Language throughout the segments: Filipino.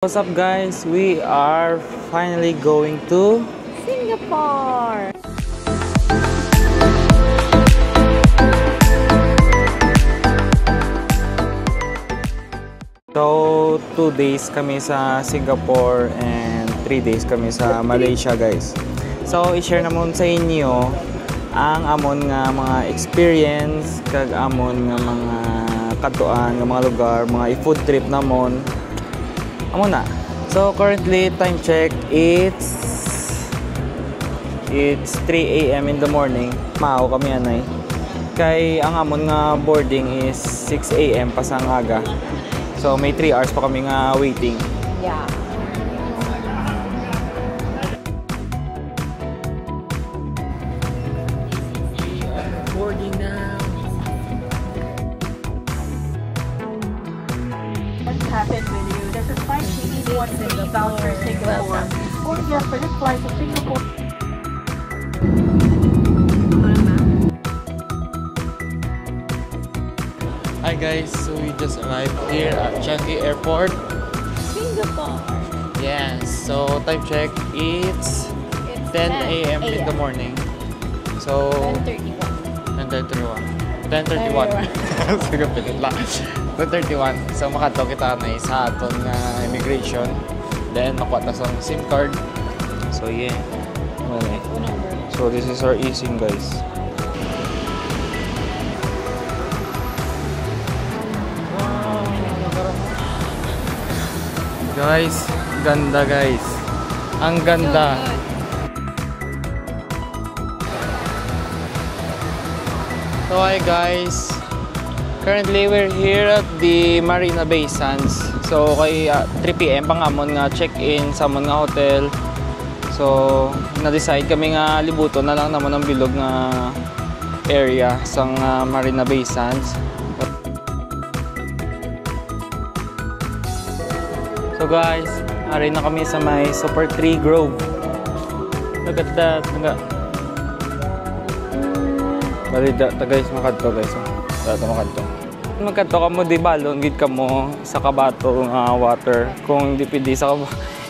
What's up guys? We are finally going to Singapore! So 2 days kami sa Singapore and 3 days kami sa Malaysia guys. So i-share naman sa inyo ang amon nga mga experience kag amon nga mga katuan nga mga lugar, mga food trip namon. Amo na. So currently time check it's 3 AM in the morning. Mao kami anay. Kay ang amon nga boarding is 6 AM pasangaga. So may 3 hours pa kami nga waiting. Yeah. Boarding now. What happened with you? This is 5 bound for Singapore. Or yes, for this flight to Singapore. Hi guys, so we just arrived here at Changi Airport. Singapore! Yes, so time check it's 10 AM in the morning. So 10:31. 10:31. Sige, pilit lang. 10:31. So makato kita na sa aton nga immigration. Then makuha ta sa SIM card. So yeah. Okay. So this is our eSIM guys. Guys, ganda guys. Ang ganda. So hi guys. Currently we're here at the Marina Bay Sands. So kay 3 PM pangamon nga check-in sa amon nga hotel. So na-decide kami nga libuton na lang naman ang bilog nga area sa Marina Bay Sands. So guys, ari na kami sa may Super Tree Grove. Look at that. Balida ta guys, makadto guys. Dato makadto. Magkadto ka mo di balon gid ka mo sa kabato nga water. Kung di pidi sa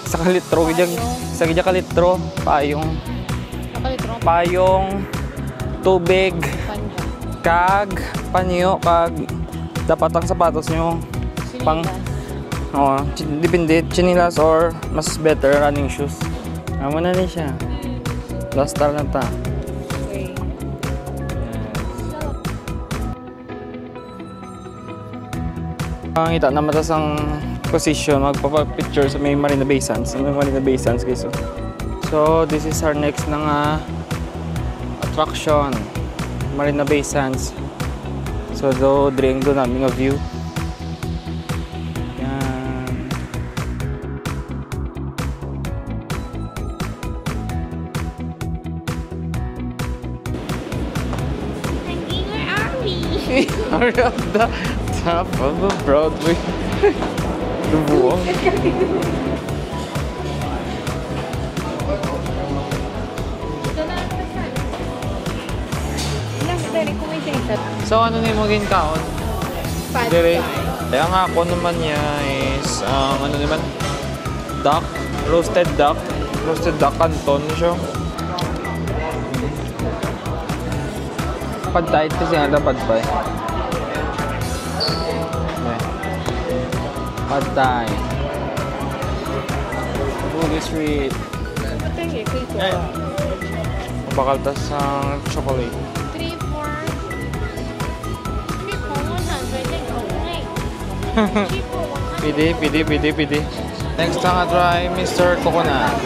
kalitro gid sa gid ka litro payong tubig kag panyo kag dapat ang sapatos nyo pang depende chinilas or mas better running shoes. Amo na ni siya. Last star na ta. Kita na matas ang position magpapa-picture sa may Marina Bay Sands. May Marina Bay Sands guys. So this is our next na nga attraction, Marina Bay Sands. So do drink do namin nga view. We are at the top of the Broadway. Lubuong. So ano ni mo ginkaon? Dire. Kaya nga ako naman niya is ano naman duck, roasted duck canton siya. Pad Thai kasi nga dapat pa eh. Pad Thai. Boogie Street. Bakal tas ang chocolate. 3 for 100 Pidi. Next na nga try Mr. Coconut.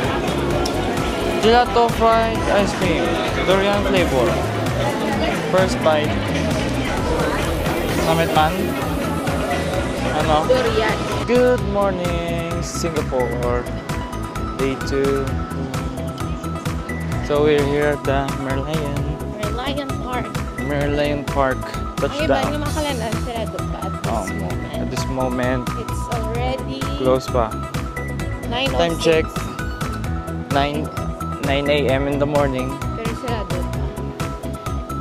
Gelato fried ice cream. Durian flavor. First bite. Summit man. Ano? Durian. Good morning, Singapore. Day 2. So we're here at the Merlion Park. Touchdown. Ang iba makalanan sila doon pa at this moment. At this moment, It's already close pa. 9:06. Time check. 9 AM in the morning. Pero sila doon pa.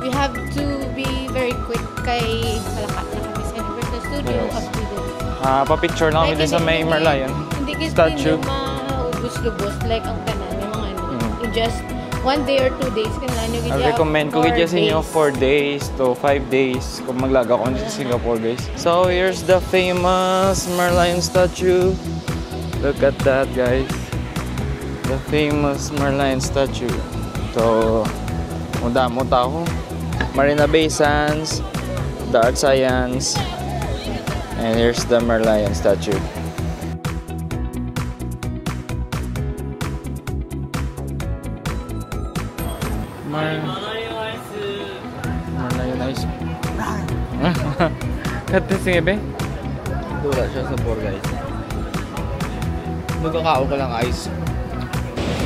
We have to be very quick kay malakat na kami sa Universal Studio Yes. up to the Pa-picture lang kami din sa may Merlion. Hindi ticket statue. ninyo maubos-lubos like ang tanan may mga ano. You just 1 day or 2 days kailangan nyo I recommend ko gidya sa inyo 4 days to 5 days kung maglaga ko sa Singapore, guys. So here's the famous Merlion statue. Look at that, guys. The famous Merlion statue. So muda tao. Marina Bay Sands, the Art Science, and here's the Merlion statue. Merlion ice. Kata sige be? Wala siya sa board, guys. Magkakao ka lang ice.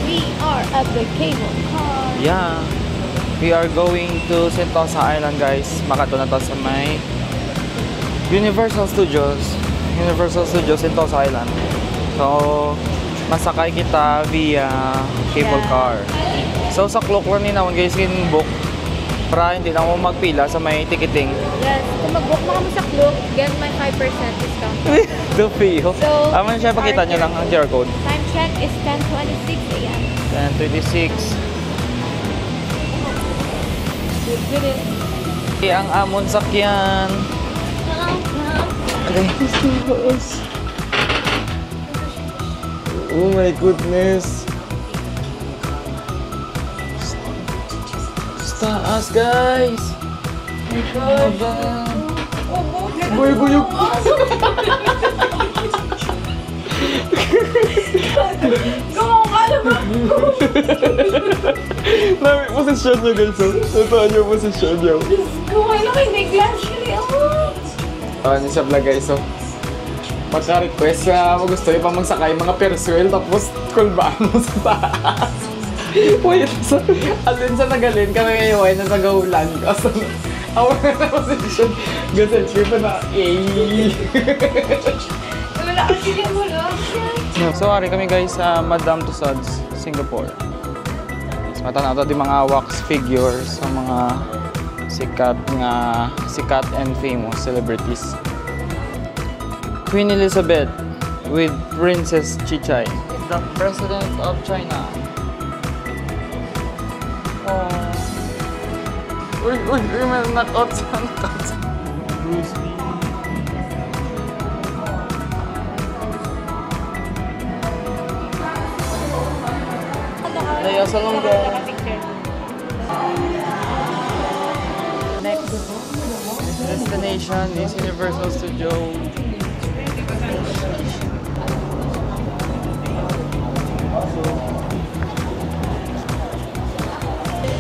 We are at the cable car. Yeah. We are going to Sentosa Island, guys. Makato na to sa may Universal Studios. Universal Studios, Sentosa Island. So, masakay kita via cable car. So, sa clock lang ninawon, guys, book para hindi na ako magpila sa may ticketing. Yes. Kung mag-book mo kami sa Klook, get my 5% discount. Dupio. So, Aman siya, pakita nyo lang ang QR code. Time check is 10:26 a.m. 10:26. Ang amon sakyan. Oh my goodness. Taas, guys. Oh my God. Buyog. Lami posisyon nyo, guys. Totoo nyo posisyon nyo. Kumay na kayo, may glass ka Ano siya vlog, guys. So, pagka-request gusto nyo pa magsakay mga perswell tapos kulbaan mo sa taas. Wait, so, alin sa nagalin ka na ngayon nasa gahulan ka. So, awa na posisyon. Gaselfie pa na, yay! Wala kasi yung wala. So, ari kami, guys, sa Madame Tussauds, Singapore. Matanaw ito di mga wax figures sa mga sikat and famous celebrities. Queen Elizabeth with Princess Chichai, the President of China. Oh. Uy, may knock-out sa Bruce Lee. Daya sa longga. Next. Destination is Universal Studio.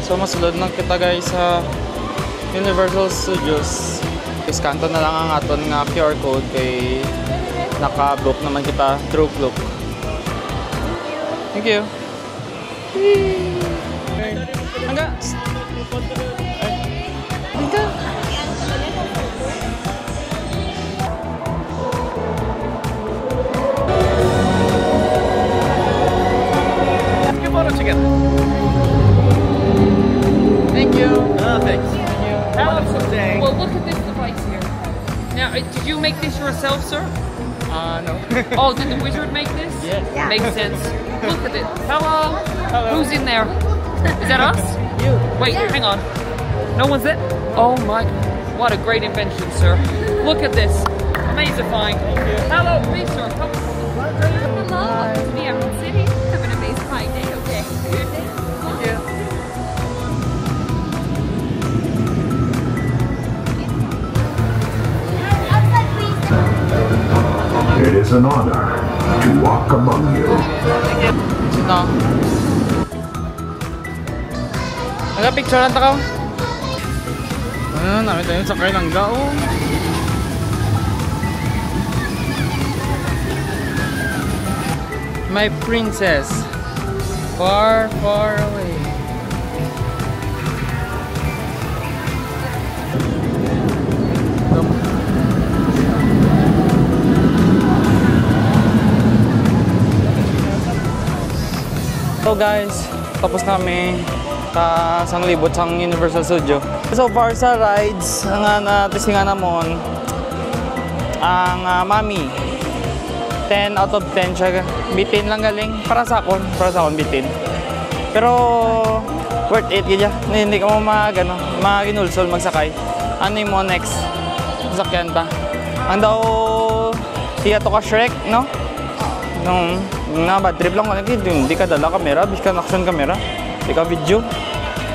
So masulod lang kita, guys, sa Universal Studios. Iskanto na lang ang aton nga QR code kay naka-book naman kita through Klook. Thank you. Hangga. Hangga. Get photo together. Thank you. Thanks. Thank you. Wonderful day. Well, look at this device here. Now, did you make this yourself, sir? No. Oh, did the wizard make this? Yes. Yeah. Makes sense. Look at it. Hello. Hello. Who's in there? Is that us? You. Wait, hang on. No one's there? Oh my, what a great invention, sir. Look at this. Amazifying. Hello, please, sir. Come. Hello, welcome to the Emerald City. Have an amazing fine day, okay? Thank you. It is an honor to walk among you. Sino? Nagka-picture lang takaw. Ano, namin tayo sakay ng gao. My princess, far, far away. So guys, tapos namin sang libot sang Universal Studio. So far sa rides, ang natisingan namon ang Mami. 10 out of 10 siya. Bitin lang galing. Para sa akon bitin. Pero worth it gidya. Hindi ka mo maginulsol magsakay. Ano yung mo next? Sasakyan ta. Ang daw tiya to ka Shrek, no? Nung bad trip lang ko, hindi ka dala kamera, bis ka action kamera, hindi ka video.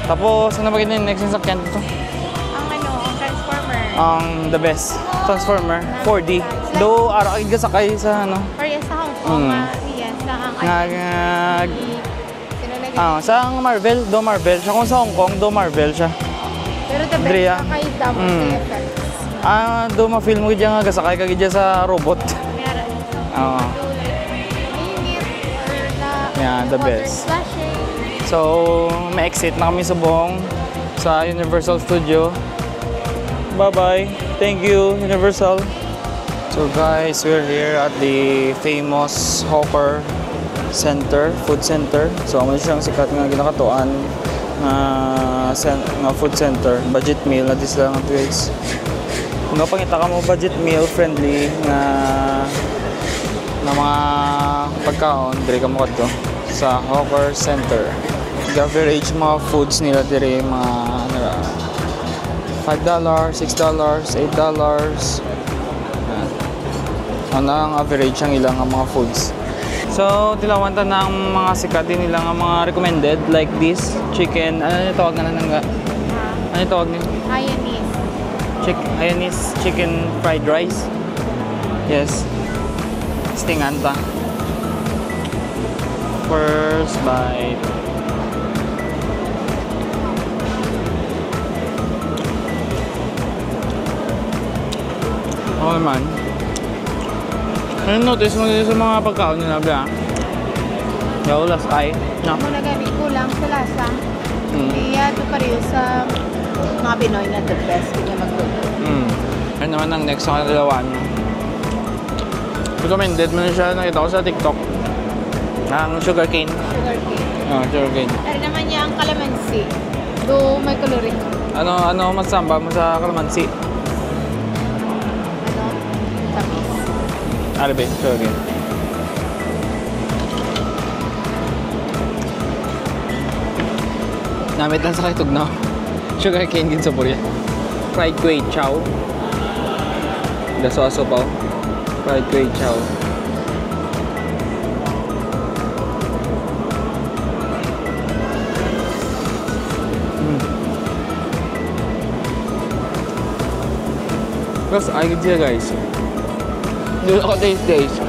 Tapos ano ba yung next sasakyan dito? Ang Transformer. The best. Transformer 4D. Do araw ka sakay sa ano? Or yes, sa Hong Kong. Yes, sa sa Marvel, Do Marvel siya. Kung sa Hong Kong, Do Marvel siya. pero the best Drea. sa kay Double effects. Do ma-film mo gidya nga gasakay ka gidya sa robot. Meron. Oo. Init or Yeah, the water best. splashing. So, ma-exit na kami subong sa Universal Studio. Bye-bye. Thank you, Universal. So guys, we're here at the famous Hawker Center, Food Center. So, ano siyang sikat nga ginakatuan nga food center. Budget meal na dis lang ang ways. Kung pangita ka mo budget meal friendly nga mga pagkaon, dire ka mo kadto sa Hawker Center. Average mga foods nila dire mga $5, $6, $8. Ano ang average ang ilang mga foods. So, tilawan ta ng mga sikat din nila nga mga recommended like this chicken. Ano yung tawag na nga? Ano yung tawag niyo? Hainanese chicken fried rice. Yes. Stingan ta. First bite. Oo naman. Ano notice mo din sa mga pagkaon nila ba? Yung last eye. No? Muna gani kulang sa lasa. Kaya ito pareho sa mga Pinoy na the best kanya magluto. Ano naman ang next sa kanilawan? Recommended mo na siya, nakita ko sa TikTok. Ang sugarcane. Sugarcane. Pero naman niya ang calamansi. Do may coloring. Ano masamba mo sa kalamansi? Tamis. Arabe, sugarcane. Namit lang sa kaitog na. Sugarcane din sa Purya. Fried kway chow. Daso-aso pa. Fried kway chow. Plus, I get here guys. Do ako taste.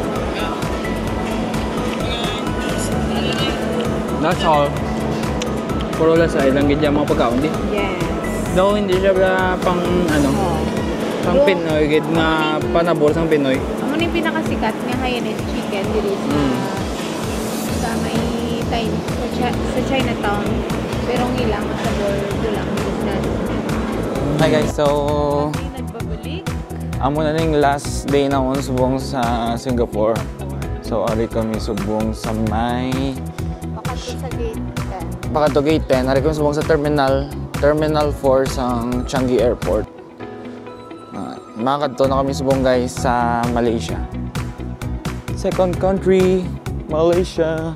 That's all. Puro lasay lang ganyan mga pagkaon di. Yes. Daw hindi siya pang pang Pinoy gid nga panabor sang Pinoy. Amo ni pinakasikat nga Hainanese chicken diri sa may sa Chinatown. Pero ang ilang sabor lang business. Hi guys, so Nagbabalik. amo na ning last day na on subong sa Singapore. So ari kami subong sa may Pakato sa gate 10. Pakato Gate 10. Ari kami subong sa Terminal 4 sang Changi Airport. Makakadto na kami subong guys sa Malaysia. Second country, Malaysia.